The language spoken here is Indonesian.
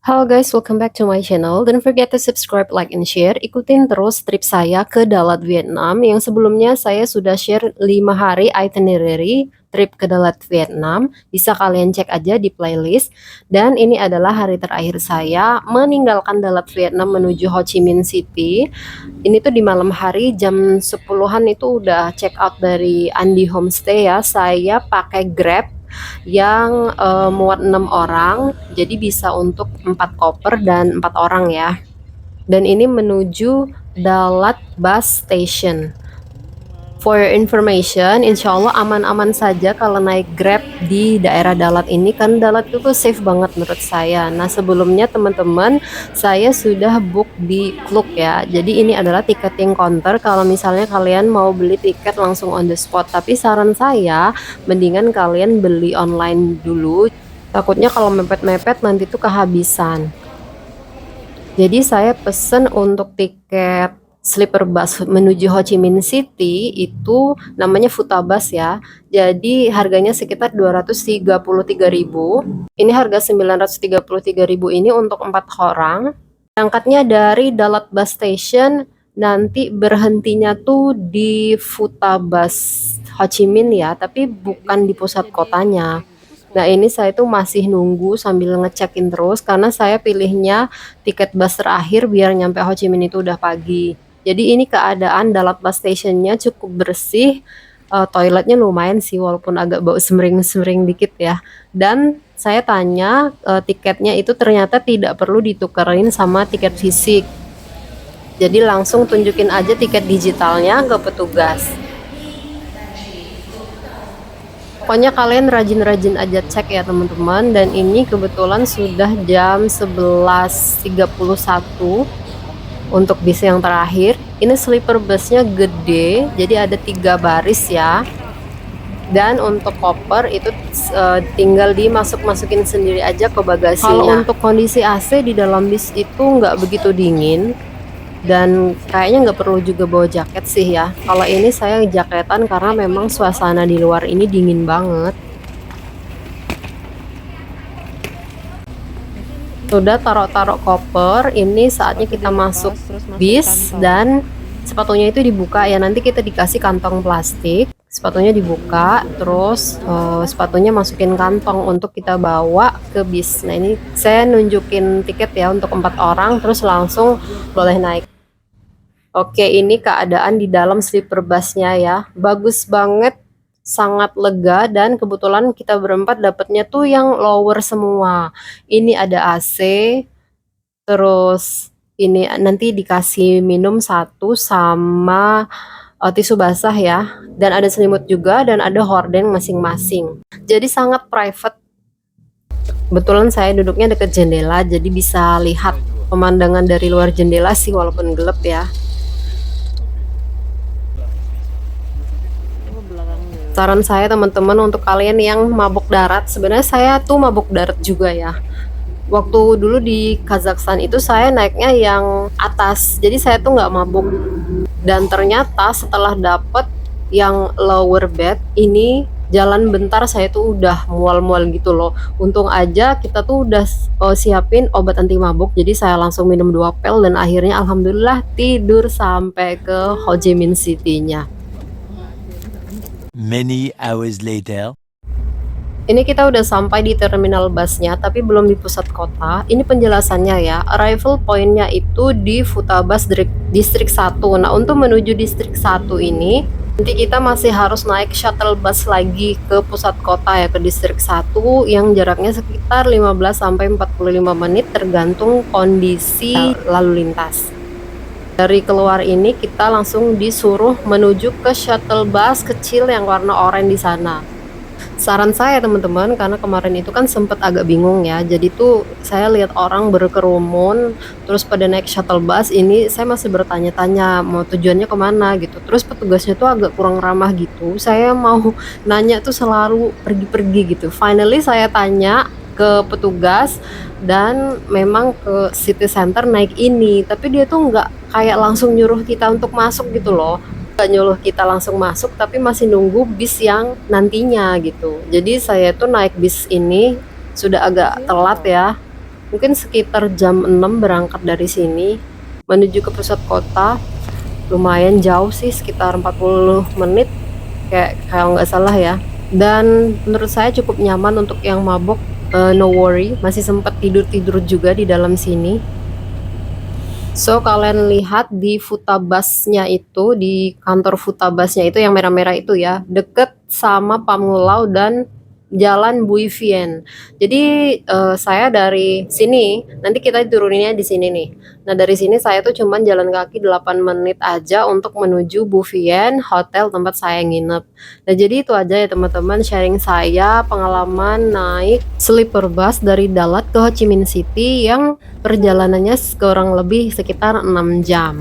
Halo guys, welcome back to my channel. Don't forget to subscribe, like, and share. Ikutin terus trip saya ke Dalat, Vietnam. Yang sebelumnya saya sudah share 5 hari itinerary trip ke Dalat, Vietnam. Bisa kalian cek aja di playlist. Dan ini adalah hari terakhir saya meninggalkan Dalat, Vietnam menuju Ho Chi Minh City. Ini tuh di malam hari jam 10-an itu udah check out dari Andi Homestay ya. Saya pakai Grab yang muat 6 orang, jadi bisa untuk 4 koper dan 4 orang ya. Dan ini menuju Dalat Bus Station. For your information, insya Allah aman-aman saja kalau naik Grab di daerah Dalat ini, kan Dalat itu safe banget menurut saya. Nah sebelumnya teman-teman, saya sudah book di Klook ya, jadi ini adalah tiketing counter kalau misalnya kalian mau beli tiket langsung on the spot. Tapi saran saya, mendingan kalian beli online dulu, takutnya kalau mepet-mepet nanti tuh kehabisan. Jadi saya pesen untuk tiket sleeper bus menuju Ho Chi Minh City itu namanya Futabus ya. Jadi harganya sekitar 233.000. Ini harga 933.000 ini untuk 4 orang. Berangkatnya dari Dalat Bus Station, nanti berhentinya tuh di Futabus Ho Chi Minh ya, tapi bukan di pusat kotanya. Nah ini saya tuh masih nunggu sambil ngecekin terus karena saya pilihnya tiket bus terakhir biar nyampe Ho Chi Minh itu udah pagi. Jadi ini keadaan Dalat Bus Stationnya cukup bersih, toiletnya lumayan sih walaupun agak bau semering-semering dikit ya. Dan saya tanya, tiketnya itu ternyata tidak perlu ditukerin sama tiket fisik. Jadi langsung tunjukin aja tiket digitalnya ke petugas. Pokoknya kalian rajin-rajin aja cek ya teman-teman. Dan ini kebetulan sudah jam 11.31 untuk bis yang terakhir. Ini sleeper busnya gede, jadi ada 3 baris ya. Dan untuk koper itu tinggal dimasukin sendiri aja ke bagasinya. Kalau untuk kondisi AC di dalam bis itu nggak begitu dingin, dan kayaknya nggak perlu juga bawa jaket sih ya. Kalau ini saya jaketan karena memang suasana di luar ini dingin banget. Sudah taruh-taruh koper, ini saatnya kita masuk bis dan sepatunya itu dibuka ya. Nanti kita dikasih kantong plastik, sepatunya dibuka, terus sepatunya masukin kantong untuk kita bawa ke bis. Nah ini saya nunjukin tiket ya untuk 4 orang, terus langsung boleh naik. Oke, ini keadaan di dalam sleeper busnya ya, bagus banget, sangat lega. Dan kebetulan kita berempat dapatnya tuh yang lower semua. Ini ada AC, terus ini nanti dikasih minum 1 sama tisu basah ya, dan ada selimut juga, dan ada horden masing-masing. Jadi sangat private. Kebetulan saya duduknya dekat jendela, jadi bisa lihat pemandangan dari luar jendela sih walaupun gelap ya. Saran saya teman-teman untuk kalian yang mabuk darat, sebenarnya saya tuh mabuk darat juga ya. Waktu dulu di Kazakhstan itu saya naiknya yang atas, jadi saya tuh nggak mabuk. Dan ternyata setelah dapet yang lower bed ini, jalan bentar saya tuh udah mual-mual gitu loh. Untung aja kita tuh udah siapin obat anti mabuk, jadi saya langsung minum 2 pel dan akhirnya alhamdulillah tidur sampai ke Ho Chi Minh City-nya. Many hours later. Ini kita udah sampai di terminal busnya, tapi belum di pusat kota. Ini penjelasannya ya, arrival pointnya itu di Futabus Distrik 1. Nah untuk menuju Distrik 1 ini, nanti kita masih harus naik shuttle bus lagi ke pusat kota ya, ke Distrik 1 yang jaraknya sekitar 15-45 menit tergantung kondisi lalu lintas. Dari keluar ini kita langsung disuruh menuju ke shuttle bus kecil yang warna oranye di sana. Saran saya teman-teman, karena kemarin itu kan sempet agak bingung ya, jadi tuh saya lihat orang berkerumun terus pada naik shuttle bus ini, saya masih bertanya-tanya mau tujuannya kemana gitu. Terus petugasnya tuh agak kurang ramah gitu, saya mau nanya tuh selalu pergi-pergi gitu. Finally saya tanya ke petugas dan memang ke city center naik ini, tapi dia tuh nggak kayak langsung nyuruh kita untuk masuk gitu loh. Nggak nyuruh kita langsung masuk, tapi masih nunggu bis yang nantinya gitu. Jadi saya tuh naik bis ini sudah agak telat ya, Mungkin sekitar jam 6 berangkat dari sini menuju ke pusat kota. Lumayan jauh sih, sekitar 40 menit kalau nggak salah ya. Dan menurut saya cukup nyaman untuk yang mabok, no worry, masih sempat tidur-tidur juga di dalam sini. So, kalian lihat di Futabasnya itu, di kantor Futabasnya itu yang merah-merah itu ya, deket sama Pamulau dan Jalan Bui Vien. Jadi saya dari sini, nanti kita turuninnya di sini nih. Nah dari sini saya tuh cuman jalan kaki 8 menit aja untuk menuju Bu Vien, hotel tempat saya nginep. Nah jadi itu aja ya teman-teman, sharing saya pengalaman naik sleeper bus dari Dalat ke Ho Chi Minh City yang perjalanannya kurang lebih sekitar 6 jam.